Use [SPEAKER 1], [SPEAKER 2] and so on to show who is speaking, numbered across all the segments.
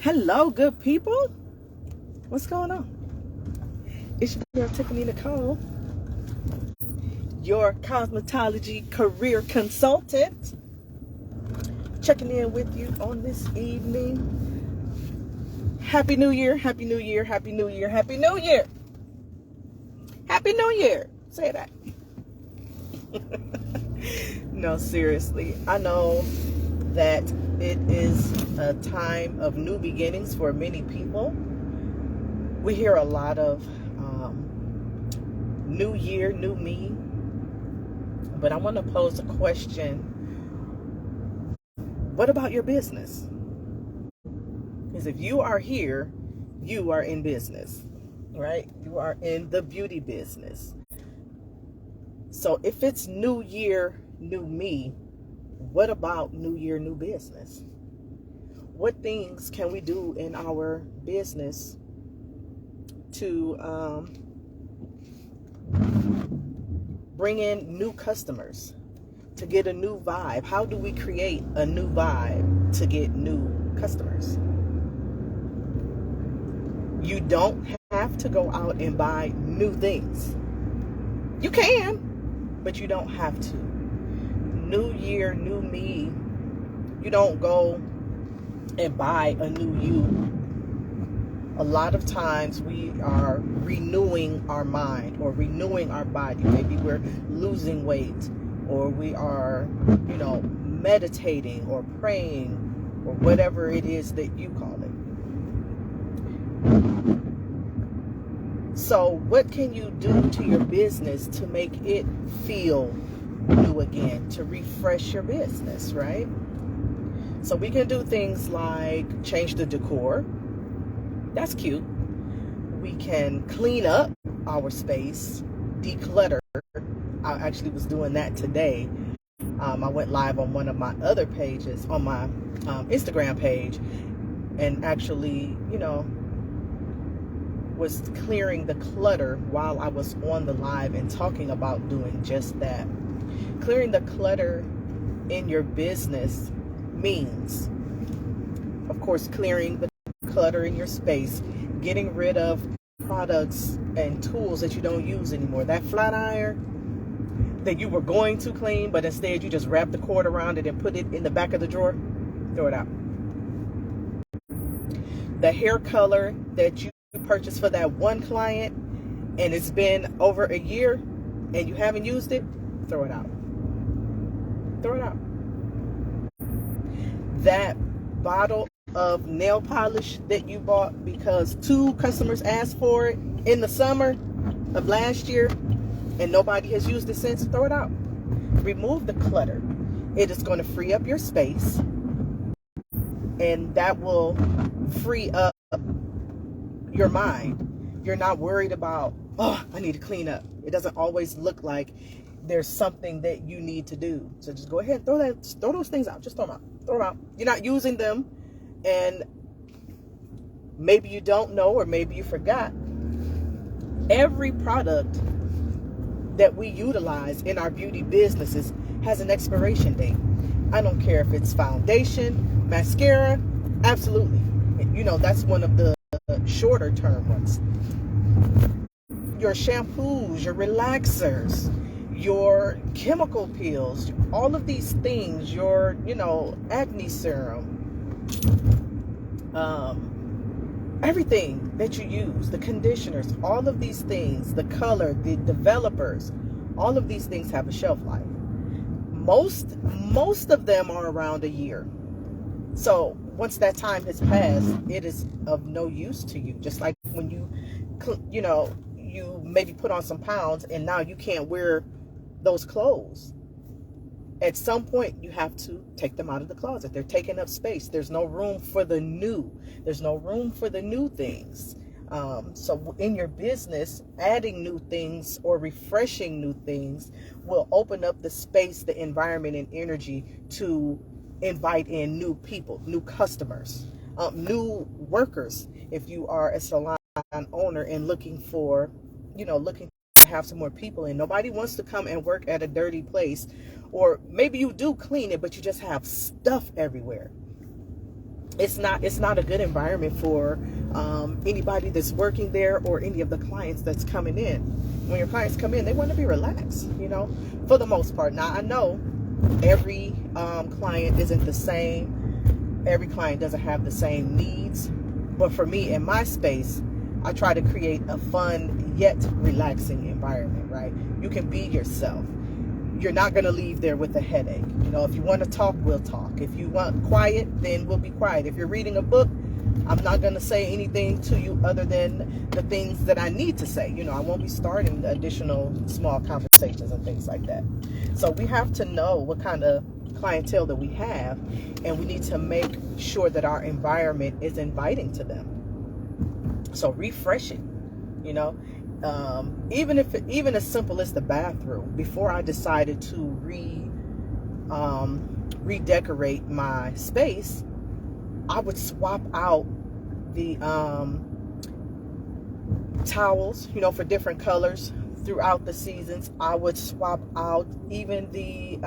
[SPEAKER 1] Hello, good people. What's going on? It's your girl, Tiffany Nicole, your cosmetology career consultant, checking in with you on this evening. Happy New Year, Happy New Year, Happy New Year, Happy New Year. Happy New Year. Say that. No, seriously. I know that it is a time of new beginnings for many people. We hear a lot of new year, new me. But I want to pose a question. What about your business? Because if you are here, you are in business, right? You are in the beauty business. So if it's new year, new me, what about new year, new business? What things can we do in our business to bring in new customers, to get a new vibe? How do we create a new vibe to get new customers? You don't have to go out and buy new things. You can, but you don't have to. New year, new me. You don't go and buy a new you. A lot of times we are renewing our mind or renewing our body. Maybe we're losing weight, or we are, meditating or praying, or whatever it is that you call it. So what can you do to your business to make it feel new again, to refresh your business, right? So we can do things like change the decor. That's cute. We can clean up our space, declutter. I actually was doing that today. I went live on one of my other pages, on my Instagram page, and actually, was clearing the clutter while I was on the live and talking about doing just that. Clearing the clutter in your business means, of course, clearing the clutter in your space, getting rid of products and tools that you don't use anymore. That flat iron that you were going to clean, but instead you just wrap the cord around it and put it in the back of the drawer, throw it out. The hair color that you purchased for that one client and it's been over a year and you haven't used it, throw it out. Throw it out. That bottle of nail polish that you bought because 2 customers asked for it in the summer of last year and nobody has used it since, throw it out. Remove the clutter. It is going to free up your space, and that will free up your mind. You're not worried about, I need to clean up. It doesn't always look like there's something that you need to do. So just go ahead and throw those things out. Just throw them out. Throw them out. You're not using them, and maybe you don't know, or maybe you forgot. Every product that we utilize in our beauty businesses has an expiration date. I don't care if it's foundation, mascara, absolutely. That's one of the shorter term ones. Your shampoos, your relaxers, your chemical peels, all of these things, your, acne serum, everything that you use, the conditioners, all of these things, the color, the developers, all of these things have a shelf life. Most of them are around a year. So once that time has passed, it is of no use to you. Just like when you maybe put on some pounds and now you can't wear those clothes. At some point, you have to take them out of the closet. They're taking up space. There's no room for the new. There's no room for the new things. So in your business, adding new things or refreshing new things will open up the space, the environment, and energy to invite in new people, new customers, new workers. If you are a salon owner and looking to have some more people in, nobody wants to come and work at a dirty place, or maybe you do clean it, but you just have stuff everywhere. it's not a good environment for anybody that's working there or any of the clients that's coming in. When your clients come in, they want to be relaxed, for the most part. Now, I know every client isn't the same. Every client doesn't have the same needs. But for me, in my space, I try to create a fun yet relaxing environment, right? You can be yourself. You're not going to leave there with a headache. If you want to talk, we'll talk. If you want quiet, then we'll be quiet. If you're reading a book, I'm not going to say anything to you other than the things that I need to say. I won't be starting additional small conversations and things like that. So we have to know what kind of clientele that we have, and we need to make sure that our environment is inviting to them. So refresh it, even as simple as the bathroom. Before I decided to redecorate my space, I would swap out the towels, for different colors throughout the seasons. I would swap out even the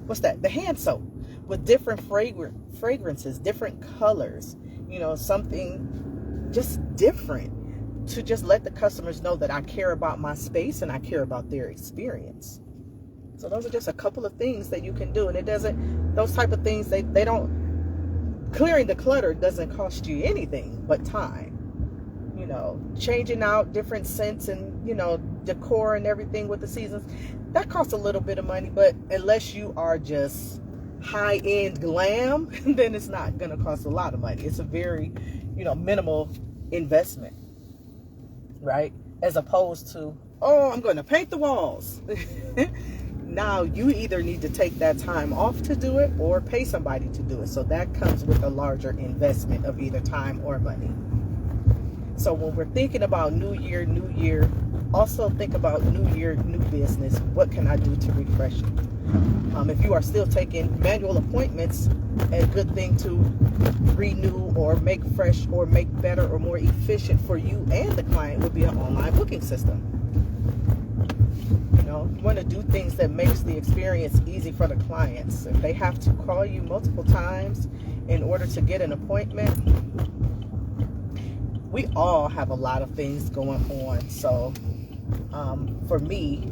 [SPEAKER 1] the hand soap with different fragrances, different colors, something just different, to just let the customers know that I care about my space and I care about their experience. So those are just a couple of things that you can do. And those type of things, they don't, clearing the clutter doesn't cost you anything but time. Changing out different scents and, decor and everything with the seasons, that costs a little bit of money. But unless you are just high-end glam, then it's not going to cost a lot of money. It's a very, minimal investment, right? As opposed to, I'm going to paint the walls. Now you either need to take that time off to do it or pay somebody to do it. So that comes with a larger investment of either time or money. So when we're thinking about new year, also think about new year, new business. What can I do to refresh it? If you are still taking manual appointments, a good thing to renew or make fresh or make better or more efficient for you and the client would be an online booking system. You want to do things that makes the experience easy for the clients. If they have to call you multiple times in order to get an appointment, we all have a lot of things going on. So for me,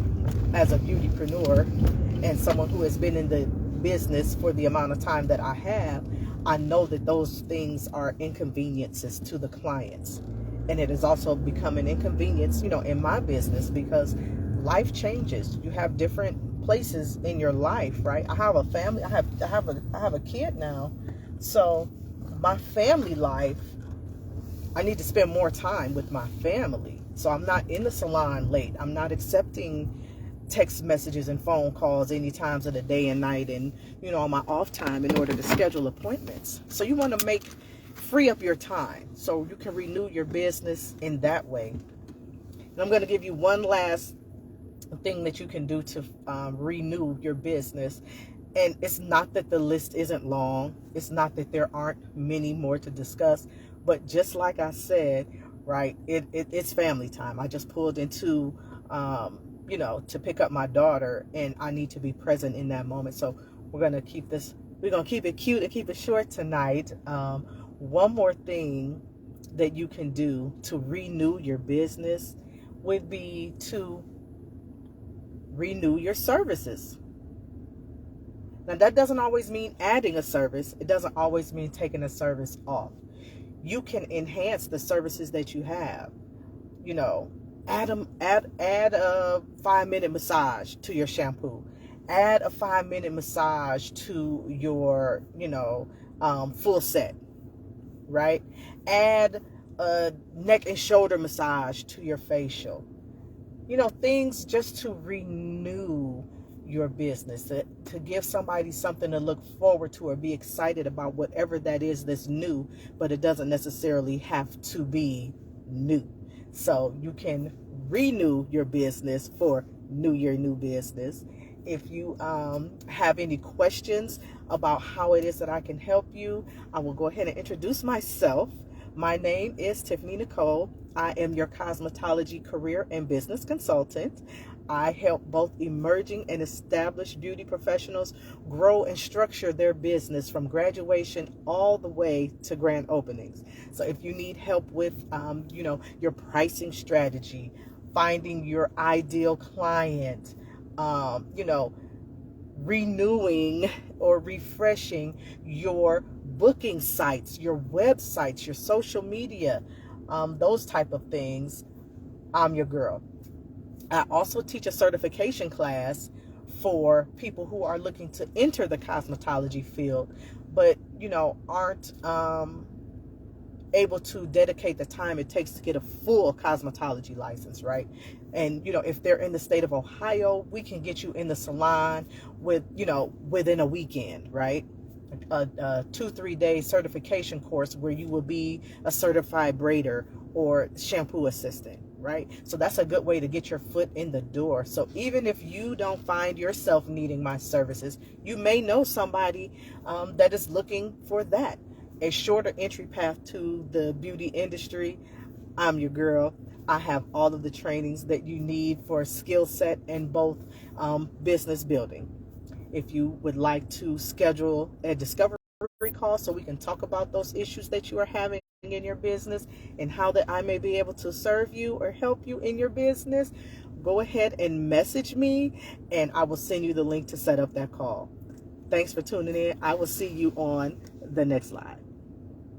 [SPEAKER 1] as a beautypreneur and someone who has been in the business for the amount of time that I have, I know that those things are inconveniences to the clients. And it has also become an inconvenience, in my business, because life changes. You have different places in your life, right? I have a family. I have a kid now. So my family life, I need to spend more time with my family. So I'm not in the salon late. I'm not accepting text messages and phone calls any times of the day and night and, on my off time in order to schedule appointments. So you want to free up your time so you can renew your business in that way. And I'm going to give you one last thing that you can do to renew your business. And it's not that the list isn't long. It's not that there aren't many more to discuss. But just like I said, right, it's family time. I just pulled into, to pick up my daughter, and I need to be present in that moment. So we're going to keep it cute and keep it short tonight. One more thing that you can do to renew your business would be to renew your services. Now, that doesn't always mean adding a service. It doesn't always mean taking a service off. You can enhance the services that you have. Add a 5-minute massage to your shampoo. Add a 5-minute massage to your, full set, right? Add a neck and shoulder massage to your facial. Things just to renew your business, to give somebody something to look forward to or be excited about, whatever that is that's new, but it doesn't necessarily have to be new. So you can renew your business for New Year, new business. If you have any questions about how it is that I can help you, I will go ahead and introduce myself. My name is Tiffany Nicole. I am your cosmetology career and business consultant. I help both emerging and established beauty professionals grow and structure their business from graduation all the way to grand openings. So if you need help with, your pricing strategy, finding your ideal client, renewing or refreshing your booking sites, your websites, your social media, those type of things, I'm your girl. I also teach a certification class for people who are looking to enter the cosmetology field, but aren't able to dedicate the time it takes to get a full cosmetology license, right? And if they're in the state of Ohio, we can get you in the salon within a weekend, right? A 2-3 day certification course where you will be a certified braider or shampoo assistant, right? So that's a good way to get your foot in the door. So even if you don't find yourself needing my services, you may know somebody that is looking for that, a shorter entry path to the beauty industry. I'm your girl. I have all of the trainings that you need for skill set and both business building. If you would like to schedule a discovery call so we can talk about those issues that you are having in your business and how that I may be able to serve you or help you in your business, go ahead and message me and I will send you the link to set up that call. Thanks for tuning in. I will see you on the next live.